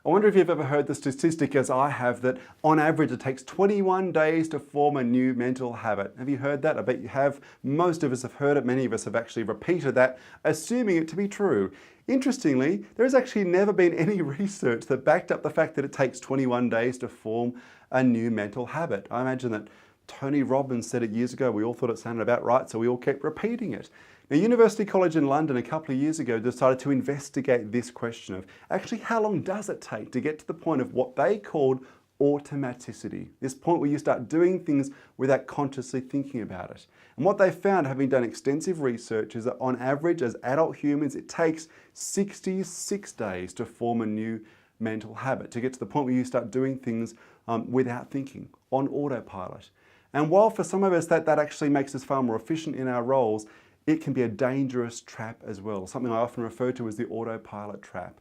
I wonder if you've ever heard the statistic, as I have, that on average it takes 21 days to form a new mental habit. Have you heard that? I bet you have. Most of us have heard it. Many of us have actually repeated that, assuming it to be true. Interestingly, there has actually never been any research that backed up the fact that it takes 21 days to form a new mental habit. I imagine that Tony Robbins said it years ago. We all thought it sounded about right, so we all kept repeating it. Now, University College in London a couple of years ago decided to investigate this question of actually how long does it take to get to the point of what they called automaticity, this point where you start doing things without consciously thinking about it. And what they found, having done extensive research, is that on average as adult humans it takes 66 days to form a new mental habit, to get to the point where you start doing things without thinking, on autopilot. And while for some of us that actually makes us far more efficient in our roles, it can be a dangerous trap as well, something I often refer to as the autopilot trap.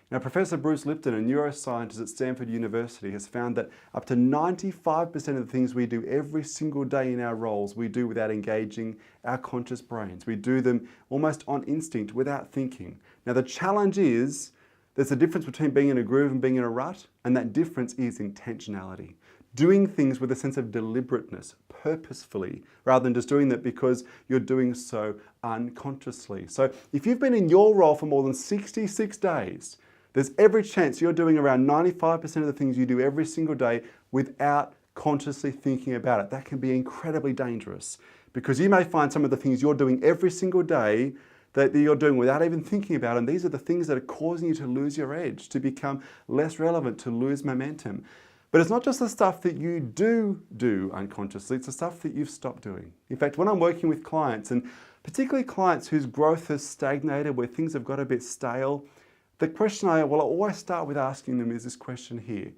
Now, Professor Bruce Lipton, a neuroscientist at Stanford University, has found that up to 95% of the things we do every single day in our roles, we do without engaging our conscious brains. We do them almost on instinct, without thinking. Now, the challenge is there's a difference between being in a groove and being in a rut, and that difference is intentionality. Doing things with a sense of deliberateness, purposefully, rather than just doing that because you're doing so unconsciously. So if you've been in your role for more than 66 days, there's every chance you're doing around 95% of the things you do every single day without consciously thinking about it. That can be incredibly dangerous, because you may find some of the things you're doing every single day that you're doing without even thinking about it, and these are the things that are causing you to lose your edge, to become less relevant, to lose momentum. But it's not just the stuff that you do unconsciously, it's the stuff that you've stopped doing. In fact, when I'm working with clients, and particularly clients whose growth has stagnated, where things have got a bit stale, the question I always start with asking them is this question here: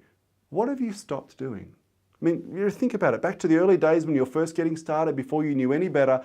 what have you stopped doing? I mean, you think about it, back to the early days when you're first getting started, before you knew any better,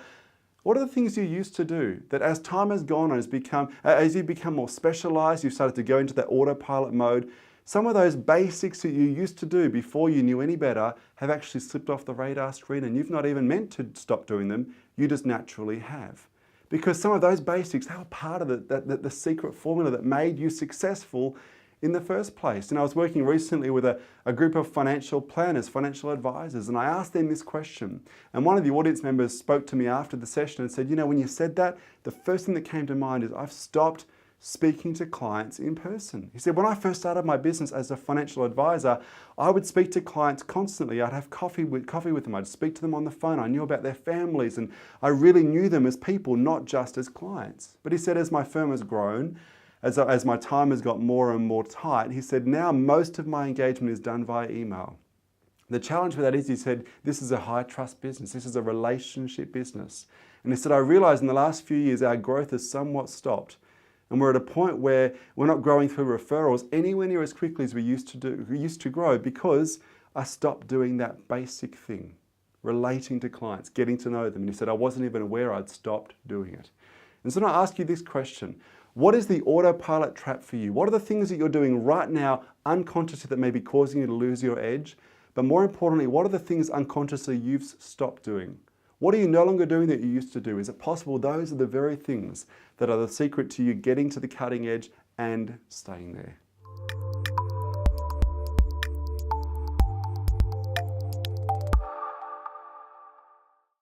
what are the things you used to do that as time has gone and as you become more specialized, you've started to go into that autopilot mode, some of those basics that you used to do before you knew any better have actually slipped off the radar screen, and you've not even meant to stop doing them, you just naturally have. Because some of those basics, they were part of the secret formula that made you successful in the first place. And I was working recently with a group of financial planners, financial advisors, and I asked them this question. And one of the audience members spoke to me after the session and said, you know, when you said that, the first thing that came to mind is I've stopped speaking to clients in person. He said, when I first started my business as a financial advisor, I would speak to clients constantly. I'd have coffee with them. I'd speak to them on the phone. I knew about their families, and I really knew them as people, not just as clients. But he said, as my firm has grown, as my time has got more and more tight, he said, now most of my engagement is done via email. The challenge with that is, he said, this is a high trust business. This is a relationship business. And he said, I realized in the last few years our growth has somewhat stopped. And we're at a point where we're not growing through referrals anywhere near as quickly as we used to grow, because I stopped doing that basic thing, relating to clients, getting to know them. And he said, I wasn't even aware I'd stopped doing it. And so now I ask you this question: what is the autopilot trap for you? What are the things that you're doing right now unconsciously that may be causing you to lose your edge? But more importantly, what are the things unconsciously you've stopped doing? What are you no longer doing that you used to do? Is it possible those are the very things that are the secret to you getting to the cutting edge and staying there?